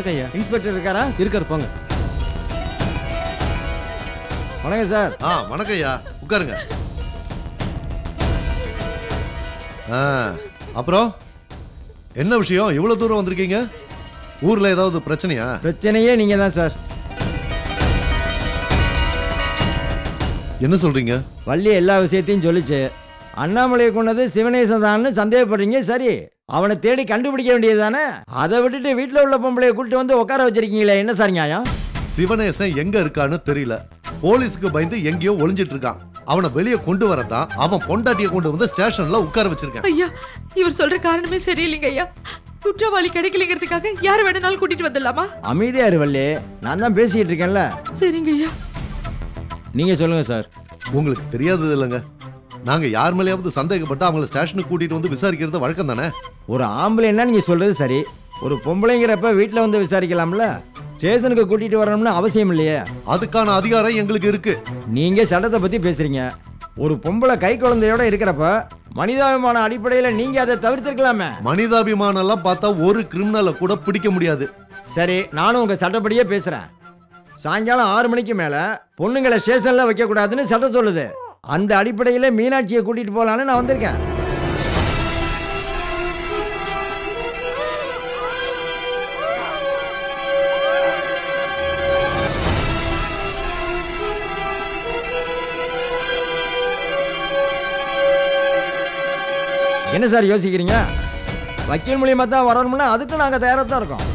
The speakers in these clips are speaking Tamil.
வணக்கம் ஐயா. இன்ஸ்பெக்டர் இருக்காரா? இருக்காரு, போங்க. வணக்கம் சார். வணக்கம் ஐயா, உட்காருங்க. அப்புறம் என்ன விஷயம், இவ்வளவு தூரம் வந்திருக்கீங்க? ஊர்ல ஏதாவது பிரச்சனையா? பிரச்சனையே நீங்க தான் சார். என்ன சொல்றீங்க? வள்ளி எல்லா விஷயத்தையும் சொல்லிச்சு. அண்ணாமலையை கொண்டது சிவனேசன் தான் சந்தேகப்படுறீங்க. சரி, அவனை தேடி கண்டுபிடிக்க வேண்டியது தானே. அதை விட்டுட்டு வீட்டில் உள்ள பொம்பளையை கூப்பிட்டு வந்து உட்கார வச்சிருக்கீங்களே, என்ன சார் நியாயம்? சிவனேசன் எங்க இருக்கான்னு தெரியல. போலீஸுக்கு பயந்து எங்கேயோ ஒளிஞ்சிட்டு இருக்கான். அவனை வெளியே கொண்டு வரதான் அவன் பொண்டாட்டியை கொண்டு வந்து ஸ்டேஷன்ல உட்கார வச்சிருக்கான். ஐயா, இவர் சொல்ற காரணமே சரியில்லைங்க ஐயா. குற்றவாளி கிடைக்கலங்கிறதுக்காக யார வேணாலும் கூட்டிட்டு வந்துடலாமா? அமைதியா இரு வள்ளி, நான் தான் பேசிட்டு இருக்கேன்ல. சரிங்க ஐயா. நீங்க சொல்லுங்க சார். உங்களுக்கு தெரியாதது இல்லைங்க, நாங்க யார் மேலேயாவது சந்தேகப்பட்டு அவங்களை ஸ்டேஷனுக்கு கூட்டிட்டு வந்து விசாரிக்கிறது வழக்கம் தானே. ஒரு ஆம்பளைன்னா நீங்க சொல்றது சரி, ஒரு பொம்பளைங்கிறப்ப வீட்டில் வந்து விசாரிக்கலாம்ல. ஸ்டேஷனுக்கு கூட்டிட்டு வரணும்னு அவசியம் இல்லையே. அதுக்கான அதிகாரம் எங்களுக்கு இருக்கு. நீங்க சட்டத்தை பத்தி பேசுறீங்க. ஒரு பொம்பளை கை குழந்தையோட இருக்கிறப்ப மனிதாபிமான அடிப்படையில நீங்க அதை தவிர்த்திருக்கலாமே. மனிதாபிமானம் எல்லாம் பார்த்தா ஒரு கிரிமினலை கூட பிடிக்க முடியாது. சரி, நானும் உங்க சட்டப்படியே பேசுறேன். சாயங்காலம் 6 மணிக்கு மேல பொண்ணுங்களை ஸ்டேஷன்ல வைக்க கூடாதுன்னு சட்டம் சொல்லுது. அந்த அடிப்படையில மீனாட்சியை கூட்டிட்டு போலான்னு நான் வந்திருக்கேன். என்ன சார் யோசிக்கிறீங்க? வக்கீல் மூலியமா தான் வரணும்னா அதுக்கு நாங்க தயாரா தான் இருக்கோம்.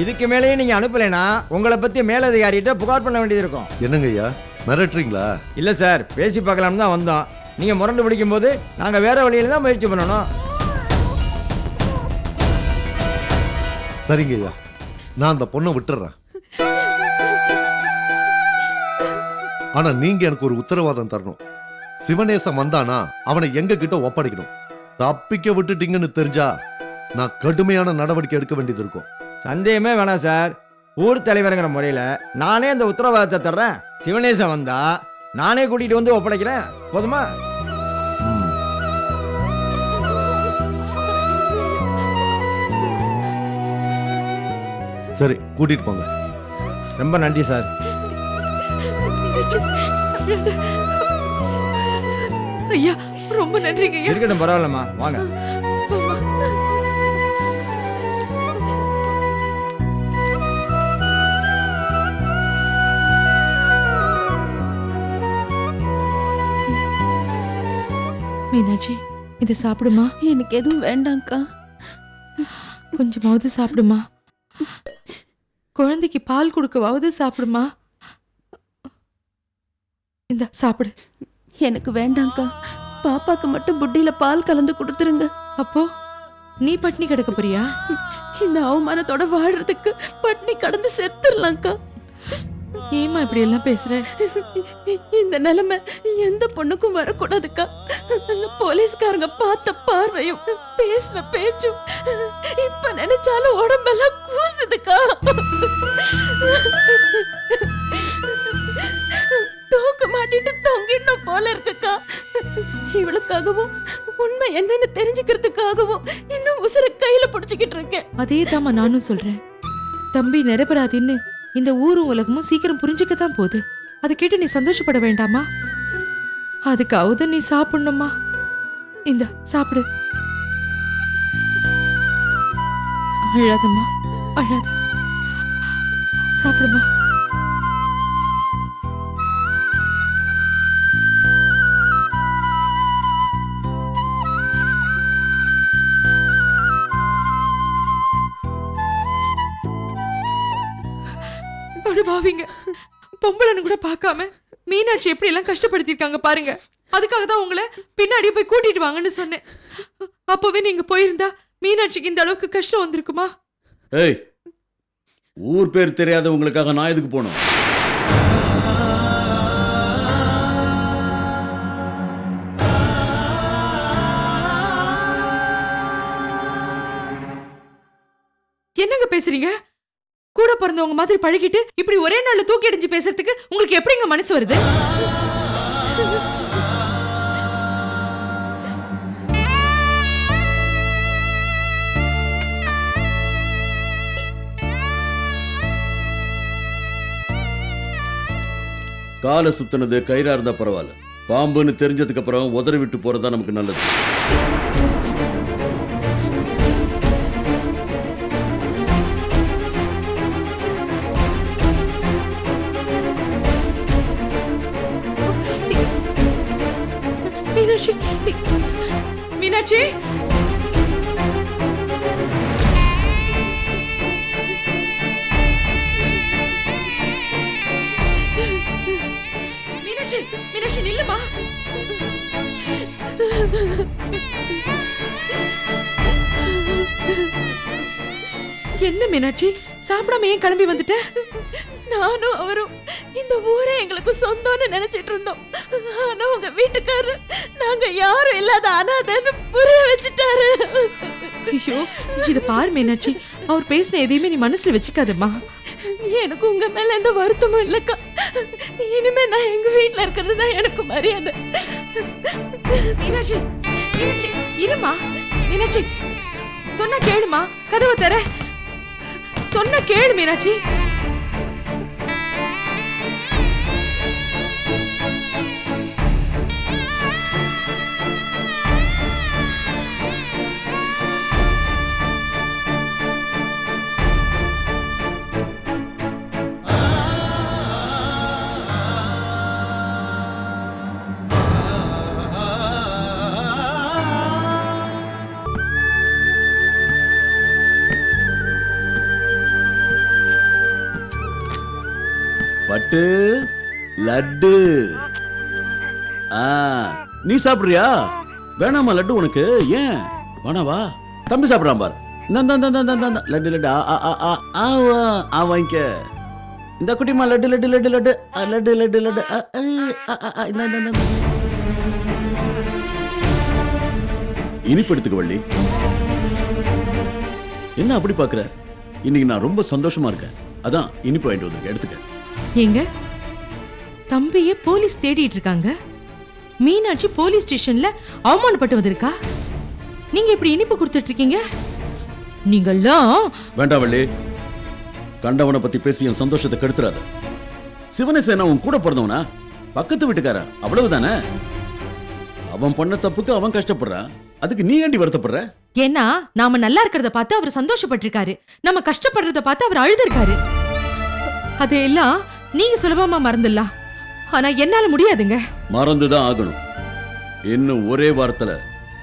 இதுக்கு மேலேயே நீங்க அனுப்பலைன்னா உங்களை பத்தி மேலதிகாரிகிட்ட புகார் பண்ண வேண்டியது இருக்கும். என்னங்க ஐயா, மிரட்டுறீங்களா? இல்ல சார், பேசி பார்க்கலாம்னு தான் வந்தோம். நீங்க முரண்டு பிடிக்கும் போது நாங்க வேற வழியில தான் முயற்சி பண்ணணும். சரிங்க ஐயா, நான் அந்த பொண்ணை விட்டுறேன். ஆனா நீங்க எனக்கு ஒரு உத்தரவாதம் தரணும். சிவனேசன் வந்தானா அவனை எங்க கிட்ட ஒப்படைக்கணும். தப்பிக்க விட்டுட்டீங்கன்னு தெரிஞ்சா நான் கடுமையான நடவடிக்கை எடுக்க வேண்டியது இருக்கும். சந்தேகமே வேணாம் சார். ஊர் தலைவருங்கிற முறையில நானே அந்த உத்தரவாதத்தை தர்றேன். சிவனேசன் வந்தா நானே கூட்டிட்டு வந்து ஒப்படைக்கிறேன். போதுமா? சரி, கூட்டிட்டு போங்க. ரொம்ப நன்றி சார். ஐயா, ரொம்ப நன்றிங்க ஐயா. இருக்கட்டும், பரவாயில்லம்மா, வாங்க. மீனாட்சி, இதை சாப்பிடுமா. எனக்கு எதுவும் வேண்டாம்க்கா. கொஞ்சமாவது சாப்பிடுமா. குழந்தைக்கு பால் கொடுக்கவாவது சாப்பிடுமா. இந்த சாப்பிடு. எனக்கு வேண்டாம்க்கா. பாப்பாக்கு மட்டும் புட்டியில பால் கலந்து கொடுத்துருங்க. அப்போ நீ பட்னி கிடக்க போறியா? இந்த அவமானத்தோட வாழ்றதுக்கு பட்னி கடந்து செத்துடலாம்க்கா. ஏமா இப்படி எல்லாம் பேசுற? இந்த நிலைமை எந்த பொண்ணுக்கும் வரக்கூடாதுக்கா. அந்த போலீஸ்காரங்க பார்த்த பார்வையும் பேசின பேச்சும் இப்ப நினைச்சாலும் உடம்பெல்லாம் கூசுதுக்கா. தூக்க மாட்டிட்டு தொங்கிடணும் போல இருக்குக்கா. இவளுக்காகவும் உண்மை என்னன்னு தெரிஞ்சுக்கிறதுக்காகவும் இன்னும் உசுர கையில பிடிச்சுக்கிட்டு இருக்கேன். அதே தாமா நானும் சொல்றேன். தம்பி நிரபராதின்னு இந்த ஊரும் உலகமும் சீக்கிரம் புரிஞ்சுக்கத்தான் போகுது. அதை கேட்டு நீ சந்தோஷப்பட வேண்டாமா? அதுக்காவது நீ சாப்பிடணுமா. இந்த சாப்பிடு. அழாதம்மா, அழாத. சாப்பிடுமா. பாவிங்க, பொம்பளைன்னு கூட பார்க்காம மீனாட்சி எப்படி எல்லாம் கஷ்டப்படுத்திருக்காங்க பாருங்க. அதுக்காக தான் உங்களை பின்னாடியே போய் கூட்டிட்டு வாங்கன்னு சொன்னேன். அப்பவே நீங்க போயிருந்தா மீனாட்சிக்கு இந்த அளவுக்கு கஷ்டம் வந்திருக்குமா? ஏய், ஊர் பேர் தெரியாதவங்களுக்காக நான் எதுக்கு போனோம்? என்னங்க பேசுறீங்க? கூட பிறந்தவங்க மாதிரி பழகிட்டு இப்படி ஒரே நாள்ல தூக்கி அடிஞ்சு பேசுறதுக்கு உங்களுக்கு எப்படிங்க மனசு வருது? காலை சுத்தினது கயிறா இருந்தா பரவாயில்ல, பாம்புன்னு தெரிஞ்சதுக்கு அப்புறம் உதறி விட்டு போறதா நமக்கு நல்லது. மீனாட்சி, மீனாட்சி, மீனாட்சி, மீனாட்சி நில்லுமா. என்ன மீனாட்சி, சாப்பிடாம ஏன் கிளம்பி வந்துட்ட? நானும் அவரும் இந்த ஊரே எங்களுக்கு சொந்தம்னு நினைச்சிட்டு இருந்தோம். ஆனா உங்க வீட்டுக்காரரு நாங்க யாரும் இல்லாத அனாதைன்னு புரிய வச்சுட்டாரு. ஐயோ, இத பாரு மீனாட்சி, அவர் பேசின எதையுமே நீ மனசுல வச்சுக்காதம்மா. எனக்கு உங்க மேல எந்த வருத்தமும் இல்லக்கா. இனிமே நான் எங்க வீட்டுல இருக்கிறது தான் எனக்கு மரியாதை. மீனாட்சி, மீனாட்சி இருமா. மீனாட்சி சொன்னா கேளுமா, கதவை தர. சொன்னா கேளு மீனாட்சி. பட்டு லட்டு. நீ சாப்பிடுறியா? வேணாமா லட்டு உனக்கு? ஏன் வேணாவா? தம்பி சாப்பிடறான் பாரு. லட்டு லட்டு வாங்கிக்க. இந்த குட்டிமா லட்டு லட்டு லட்டு லட்டு லட்டு லட்டு லட்டு. இனிப்பு எடுத்துக்க வள்ளி. என்ன அப்படி பாக்குற? இன்னைக்கு நான் ரொம்ப சந்தோஷமா இருக்கேன், அதான் இனிப்பு வாங்கிட்டு வந்திருக்கேன், எடுத்துக்க. எங்க தம்பிய போலீஸ் தேடிட்டு இருக்காங்க. மீனாட்சி போலீஸ் ஸ்டேஷன்ல அவமானப்பட்டு வந்திருக்கா. நீங்க இப்படி இனிப்பு கொடுத்துட்டு இருக்கீங்க. நீங்கெல்லாம் வேண்டாம் வள்ளி, கண்டவனை பத்தி பேசி என் சந்தோஷத்தை கெடுத்துறாத. சிவனேசன் உன் கூட பிறந்தவனா? பக்கத்து வீட்டுக்காரன், அவ்வளவுதானே. அவன் பண்ண தப்புக்கு அவன் கஷ்டப்படுறான், அதுக்கு நீ ஏண்டி வருத்தப்படுற? ஏன்னா நாம நல்லா இருக்கிறத பார்த்து அவர் சந்தோஷப்பட்டிருக்காரு, நம்ம கஷ்டப்படுறத பார்த்து அவர் அழுதுருக்காரு. அதையெல்லாம் நீங்க சுலபமா மறந்துடலாம், ஆனா என்னால முடியாதுங்க. மறந்துதான் ஆகணும். இன்னும் ஒரே வாரத்துல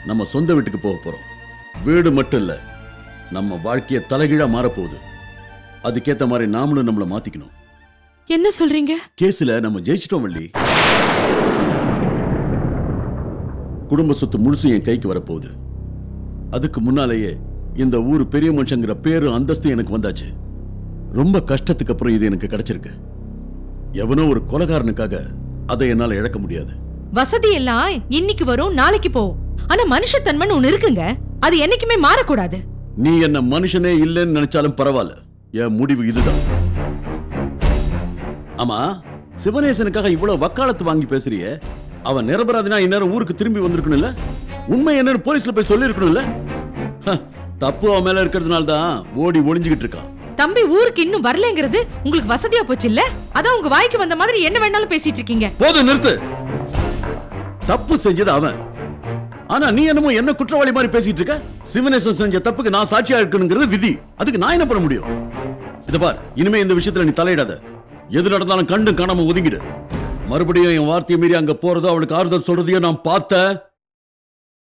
நம்ம சொந்த வீட்டுக்கு போக போறோம். வீடு மட்டும் இல்ல, நம்ம வாழ்க்கைய தலைகீழா மாறப்போகுது. அதுக்கேத்த மாதிரி நாமளும் நம்மள மாத்திக்கணும். என்ன சொல்றீங்க? கேஸ்ல நம்ம ஜெயிச்சிட்டோம் வள்ளி. குடும்ப சொத்து முழுசு என் கைக்கு வரப்போகுது. அதுக்கு முன்னாலேயே இந்த ஊர் பெரிய மனுஷங்கிற பேரு அந்தஸ்து எனக்கு வந்தாச்சு. ரொம்ப கஷ்டத்துக்கு அப்புறம் இது எனக்கு கிடைச்சிருக்கு. எவனோ ஒரு கொலைகாரனுக்காக அதை என்னால இழக்க முடியாது. வசதி எல்லாம் இன்னைக்கு வரும், நாளைக்கு போகும். ஆனா மனுஷத்தன்மைன்னு ஒண்ணு இருக்குங்க, அது என்னைக்குமே மாறக்கூடாது. நீ என்ன மனுஷனே இல்லைன்னு நினைச்சாலும் பரவாயில்ல, என் முடிவு இதுதான். ஆமா, சிவனேசனுக்காக இவ்வளவு வக்காலத்து வாங்கி பேசுறிய, அவன் நிரபராதினா இந்நேரம் ஊருக்கு திரும்பி வந்திருக்கணும்ல. உண்மை என்னன்னு போலீஸ்ல போய் சொல்லி இருக்கணும்ல. தப்பு அவன் மேல இருக்கிறதுனால தான் ஓடி ஒளிஞ்சுகிட்டு இருக்கான். தம்பி ஊருக்கு இன்னும் வரலங்கிறது உங்களுக்கு வசதியா போச்சு இல்ல? அதான் உங்க வாய்க்கு வந்த மாதிரி என்ன வேணாலும் பேசிட்டு இருக்கீங்க. போதும், நிறுத்து. தப்பு செஞ்சது அவன், ஆனா நீ என்னமோ என்ன குற்றவாளி மாதிரி பேசிட்டு இருக்க. சிவனேசன் செஞ்ச தப்புக்கு நான் சாட்சியா இருக்கணுங்கிறது விதி, அதுக்கு நான் என்ன பண்ண முடியும்? இத பார், இனிமே இந்த விஷயத்துல நீ தலையிடாத. எது நடந்தாலும் கண்டு காணாம ஒதுங்கிடு. மறுபடியும் என் வார்த்தையை மீறி அங்க போறதோ அவளுக்கு ஆறுதல் சொல்றதையும் நான் பார்த்த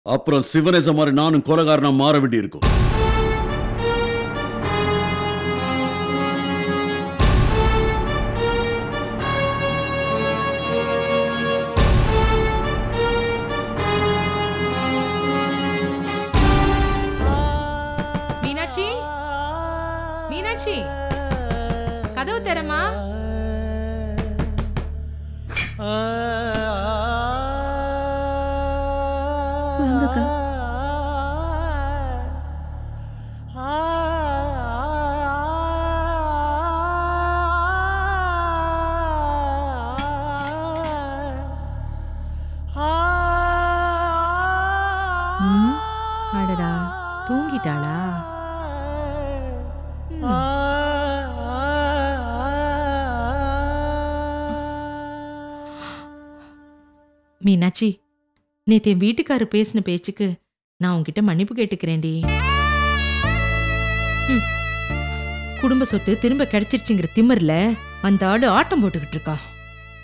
அப்புறம் சிவனேசன் மாதிரி நானும் கொலைகாரனா மாற வேண்டி இருக்கும். மீனாட்சி, மீனாட்சி கதவு தரமா. வாங்கக்கா. அடடா, தூங்கிட்டாளா? மீனாட்சி, நேத்து என் வீட்டுக்காரரு பேசின பேச்சுக்கு நான் உன்கிட்ட மன்னிப்பு கேட்டுக்கிறேன்டி. குடும்ப சொத்து திரும்ப கிடைச்சிருச்சுங்கிற திமிர்ல அந்த ஆடு ஆட்டம் போட்டுக்கிட்டு இருக்கா.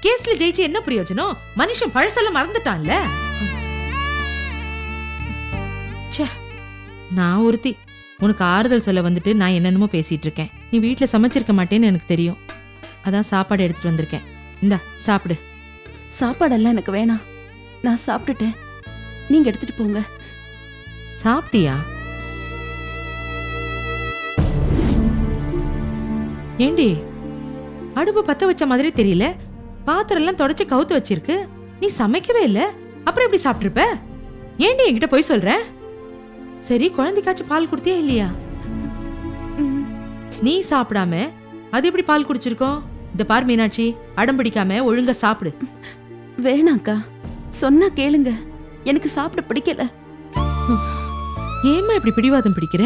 கேஸ்ல ஜெயிச்சு என்ன பிரயோஜனம்? மனுஷன் பழசெல்லாம் மறந்துட்டான்ல. நான் ஒருத்தி உனக்கு ஆறுதல் சொல்ல வந்துட்டு நான் என்னென்னமோ பேசிட்டு இருக்கேன். நீ வீட்டுல சமைச்சிருக்க மாட்டேன்னு எனக்கு தெரியும். அதான் சாப்பாடு எடுத்துட்டு வந்திருக்கேன். இந்தா சாப்பிடு. சாப்பாடெல்லாம் எனக்கு வேணாம், நான் சாப்பிட்டுட்டேன். நீங்க எடுத்துட்டு போங்க. சாப்பிட்டியா? ஏண்டி அடுப்பு பத்த வச்ச மாதிரி தெரியல. பாத்திரம் எல்லாம் தொடச்சு கவுத்து வச்சிருக்கு. நீ சமைக்கவே இல்ல, அப்புறம் எப்படி சாப்பிட்டுருப்ப? ஏண்டி என்கிட்ட போய் சொல்ற? சரி, குழந்தைக்காச்சும் பால் குடுத்தியா இல்லையா? நீ சாப்பிடாம அது எப்படி பால் குடிச்சிருக்கோம்? இந்த பார் மீனாட்சி, அடம் பிடிக்காம ஒழுங்கா சாப்பிடு. வேணாக்கா, சொன்னா கேளுங்க, எனக்கு சாப்பிட பிடிக்கல. ஏம்மா இப்படி பிடிவாதம் பிடிக்கிற?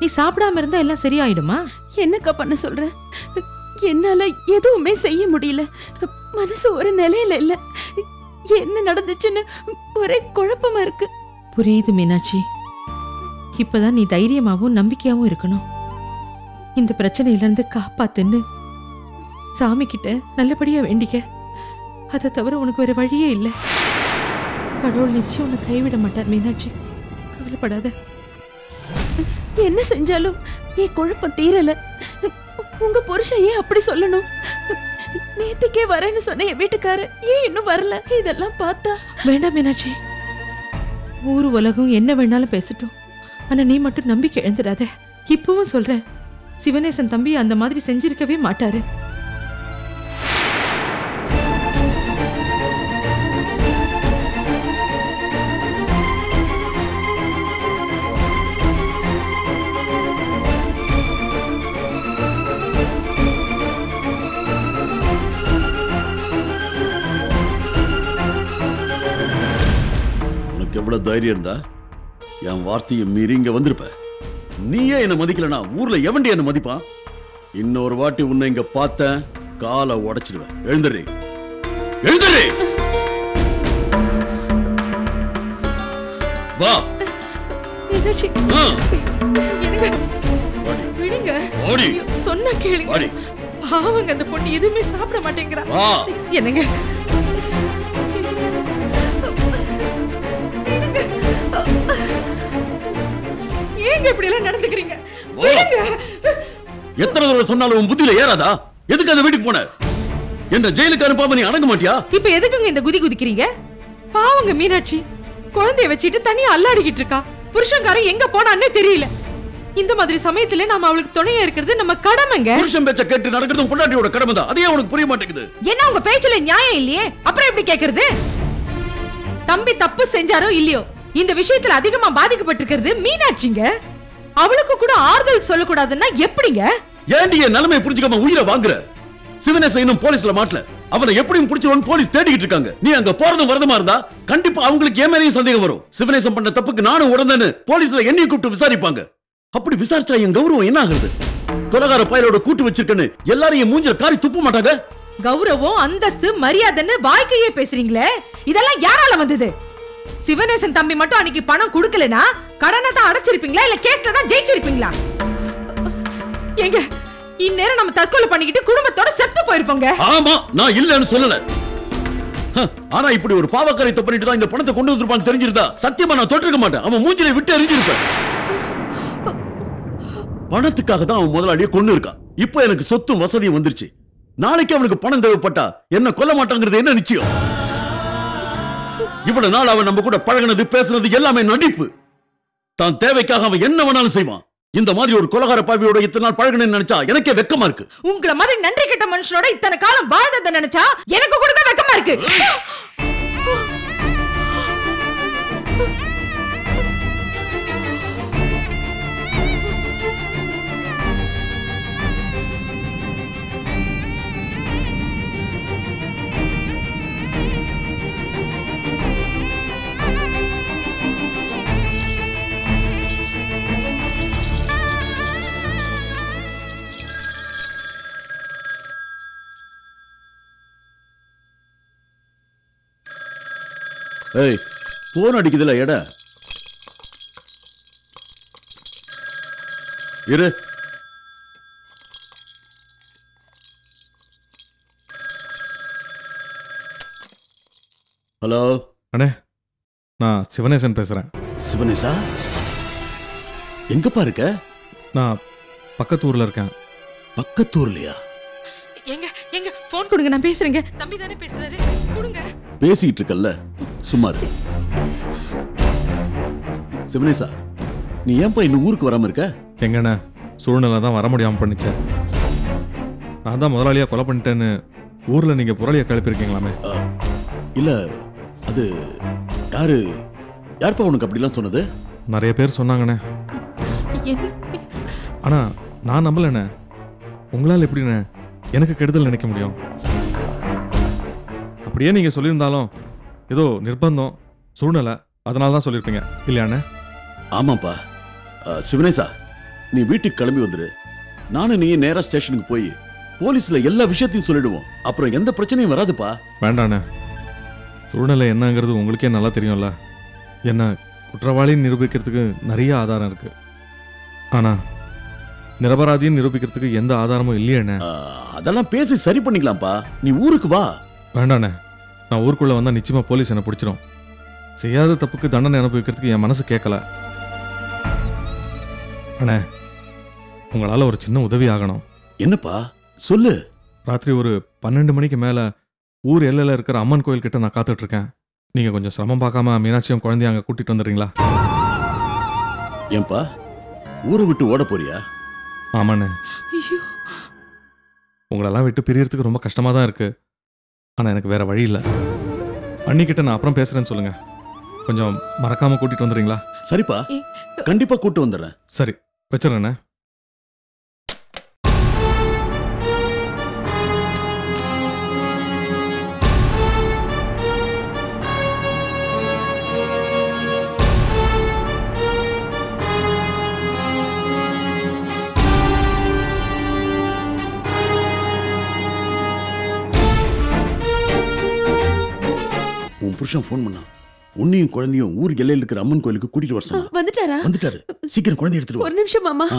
நீ சாப்பிடாம இருந்தா எல்லாம் சரியாயிடுமா? என்னக்கா பண்ண சொல்ற? என்னால எதுவுமே செய்ய முடியல. மனசு ஒரு நிலையில இல்ல. என்ன நடந்துச்சுன்னு ஒரே குழப்பமா இருக்கு. புரியுது மீனாட்சி. இப்பதான் நீ தைரியமாவும் நம்பிக்கையாவும் இருக்கணும். இந்த பிரச்சனையில இருந்து காப்பாத்துன்னு சாமி கிட்ட நல்லபடியா வேண்டிக்க. அதை தவிர உனக்கு வேற வழியே இல்லை. கடவுள் நிச்சயம் உன்னை கைவிட மாட்டார் மீனாட்சி, கவலைப்படாத. என்ன செஞ்சாலும் என் குழப்பம் தீரல. உங்க புருஷன் ஏன் அப்படி சொல்லணும்? நேத்துக்கே வரேன்னு சொன்ன என் வீட்டுக்கார ஏன் இன்னும் வரல? இதெல்லாம் பார்த்தா. வேண்டாம் மீனாட்சி, ஊர் உலகம் என்ன வேணாலும் பேசட்டும், ஆனா நீ மட்டும் நம்பிக்கை இழந்துடாத. இப்பவும் சொல்றேன், சிவனேசன் தம்பி அந்த மாதிரி செஞ்சிருக்கவே மாட்டாரு. எவ்வளவு தைரியம் இருந்தா என் வார்த்தையை மீறி இங்க வந்திருப்ப. நீயே என்ன மதிக்கலனா ஊர்ல எவன்டி என்ன மதிப்பான்? இன்னொரு வாட்டி உன்னை இங்க பார்த்த காலை உடைச்சிடுவேன். எழுந்துரு, எழுந்துரு. வா. விடுங்க, சொன்ன கேளுங்க. பாவங்க, அந்த பொண்ணு எதுவுமே சாப்பிட மாட்டேங்கிறா. என்னங்க இப்படி எல்லாம் நடந்துக்கிறீங்க? எத்தனை தடவை சொன்னாலும் உன் புத்தியில ஏறாதா? எதுக்கு அந்த வீட்டுக்கு போன? என்ன ஜெயிலுக்கு அனுப்பாம நீ அடங்க மாட்டியா? இப்ப எதுக்குங்க இந்த குதி குதிக்கிறீங்க? பாவங்க மீனாட்சி குழந்தைய வச்சிட்டு தனியா அல்லாடிக்கிட்டு இருக்கா. புருஷன்காரன் எங்க போனான்னு தெரியல. இந்த மாதிரி சமயத்துல நாம அவளுக்கு துணையா இருக்கிறது நம்ம கடமைங்க. புருஷன் பேச்ச கேட்டு நடக்கிறது பொண்டாட்டியோட கடமை தான். அதே உனக்கு புரிய மாட்டேங்குது. என்ன உங்க பேச்சுல நியாயம் இல்லையே? அப்புறம் எப்படி கேக்குறது? தம்பி தப்பு செஞ்சாரோ இல்லையோ, இந்த விஷயத்துல அதிகமா பாதிக்கப்பட்டிருக்கிறது மீனாட்சிங்க. அவளுக்கு கூட ஆறுதல் சொல்லக்கூடாதுன்னா எப்படிங்க? ஏன்டி என் நிலைமையை புரிஞ்சுக்காம உயிரை வாங்குற? சிவனேசன் இன்னும் போலீஸ்ல மாட்டல. அவனை எப்படியும் புடிச்சிருவான்னு போலீஸ் தேடிக்கிட்டு இருக்காங்க. நீ அங்க போறதும் வரதுமா இருந்தா கண்டிப்பா அவங்களுக்கு ஏன் மேலேயும் சந்தேகம் வரும். சிவனேசன் பண்ண தப்புக்கு நானும் உடனே போலீஸ்ல என்னையும் கூப்பிட்டு விசாரிப்பாங்க. அப்படி விசாரிச்சா என் கௌரவம் என்ன ஆகுது? கொலகார பயலோட கூட்டு வச்சிருக்கேன்னு எல்லாரையும் மூஞ்சில காரி துப்ப மாட்டாங்க? கௌரவம், அந்தஸ்து, மரியாதைன்னு வாய்க்கிலேயே பேசுறீங்களே, இதெல்லாம் யாரால வந்தது? சிவனேசன் தம்பி மட்டும் அன்னைக்கு பணம் கொடுக்கலனா கடனை தான் அடைச்சிருப்பீங்களா இல்ல கேஸ்ல தான் ஜெயிச்சிருப்பீங்களா? எங்க இந்நேரம் நம்ம தற்கொலை பண்ணிக்கிட்டு குடும்பத்தோட செத்து போயிருப்போங்க. ஆமா, நான் இல்லன்னு சொல்லல. ஆனா இப்படி ஒரு பாவக்கரை பண்ணிட்டு தான் இந்த பணத்தை கொண்டு வந்திருப்பான்னு தெரிஞ்சிருந்தா சத்தியமா நான் தொட்டிருக்க மாட்டேன். அவன் மூஞ்சிலை விட்டு எரிஞ்சிருப்பேன். பணத்துக்காக தான் அவன் முதலாளியை கொண்டு இருக்கான். இப்போ எனக்கு சொத்தும் வசதியும் வந்துருச்சு. நாளைக்கு அவனுக்கு பணம் தேவைப்பட்டா என்ன கொல்ல மாட்டாங்கிறது என்ன நிச்சயம்? இவ்வளவு நாள் அவன் நம்ம கூட பழகினது பேசுனது எல்லாமே நடிப்பு. தான் தேவைக்காக அவன் என்ன வேணாலும் செய்வான். இந்த மாதிரி ஒரு கொலகார பாவியோட இத்தனை நாள் பழகினேன்னு நினைச்சா எனக்கே வெக்கமா இருக்கு. உங்கள மாதிரி நன்றி கெட்ட மனுஷனோட இத்தனை காலம் வாழ்ந்ததை நினைச்சா எனக்கு கூட தான் வெக்கமா இருக்கு. ஏய் போன் அடிக்குதுல எட இரு. ஹலோ அண்ணே, நான் சிவனேசன் பேசுறேன். சிவனேசா, எங்கப்பா இருக்க? நான் பக்கத்து ஊர்ல இருக்கேன். பக்கத்தூர்லயா? எங்க எங்க போன் கொடுங்க, நான் பேசுறேங்க. தம்பி தானே பேசுறாரு, கொடுங்க. பேசிட்டு இருக்கல்ல, சும்மா இரு. சிவனேசா, நீ ஏன்பா இன்னும் ஊருக்கு வராம இருக்க? எங்கண்ணே, சூழ்நிலை தான் வர முடியாம பண்ணிச்சேன். நான் தான் முதலாளியா கொலை பண்ணிட்டேன்னு ஊர்ல நீங்க புரளிய கிளப்பிருக்கீங்களாமே. இல்ல, அது யாருப்பா உனக்கு அப்படிலாம் சொன்னது? நிறைய பேர் சொன்னாங்கண்ணே. ஆனா நான் நம்பலண்ணே. உங்களால் எப்படிண்ணே எனக்கு கெடுதல் நினைக்க முடியும்? அப்படியே நீங்க சொல்லியிருந்தாலும் ஏதோ நிர்பந்தம், சூழ்நிலை, அதனால தான் சொல்லியிருப்பீங்க இல்லையாண்ணே? ஆமாப்பா. சிவனேசா, நீ வீட்டுக்கு கிளம்பி வந்துரு. நானும் நீ நேரா ஸ்டேஷனுக்கு போய் போலீஸ்ல எல்லா விஷயத்தையும் சொல்லிடுவோம். அப்புறம் எந்த பிரச்சனையும் வராதுப்பா. வேண்டாண்ணே, சூழ்நிலை என்னங்கிறது உங்களுக்கே நல்லா தெரியும்ல. என்ன குற்றவாளின்னு நிரூபிக்கிறதுக்கு நிறைய ஆதாரம் இருக்கு. ஆனா நிரபராதின்னு நிரூபிக்கிறதுக்கு எந்த ஆதாரமும் இல்லையண்ணே. அதெல்லாம் பேசி சரி பண்ணிக்கலாம்ப்பா. நீ ஊருக்கு வா. வேண்டாண்ணே, நான் ஊருக்குள்ள வந்தா நிச்சயமா போலீஸ் என்ன பிடிச்சிடும். செய்யாத தப்புக்கு தண்டனை அனுபவிக்கிறதுக்கு என் மனசு கேட்கல. அண்ணே, உங்களால ஒரு சின்ன உதவி ஆகணும். என்னப்பா சொல்லு. ராத்திரி ஒரு 12 மணிக்கு மேல ஊர் எல்லையில இருக்கிற அம்மன் கோயில் கிட்ட நான் காத்துட்டு இருக்கேன். நீங்க கொஞ்சம் சிரமம் பார்க்காம மீனாட்சியும் குழந்தைய அங்க கூட்டிட்டு வந்துடுறீங்களா? ஏன்பா ஊரை விட்டு ஓட போறியா? ஆமாண்ணே, உங்களெல்லாம் விட்டு பிரியறதுக்கு ரொம்ப கஷ்டமா தான் இருக்கு. ஆனா எனக்கு வேற வழி இல்லை. அன்னிக்கிட்ட நான் அப்புறம் பேசுறேன்னு சொல்லுங்க. கொஞ்சம் மறக்காம கூட்டிட்டு வந்துடுறீங்களா? சரிப்பா, கண்டிப்பா கூட்டு வந்துடுறேன். சரி, வச்சிடறேண்ணே. உன் புருஷன் போன் பண்ணா. உன்னையும் குழந்தையும் ஊர் எல்லையில் இருக்கிற அம்மன் கோயிலுக்கு கூட்டிட்டு வர சொன்னா. வந்துட்டாரா? வந்துட்டாரு. சீக்கிரம் குழந்தை எடுத்துட்டு வா. ஒரு நிமிஷம் மாமா. ஆ.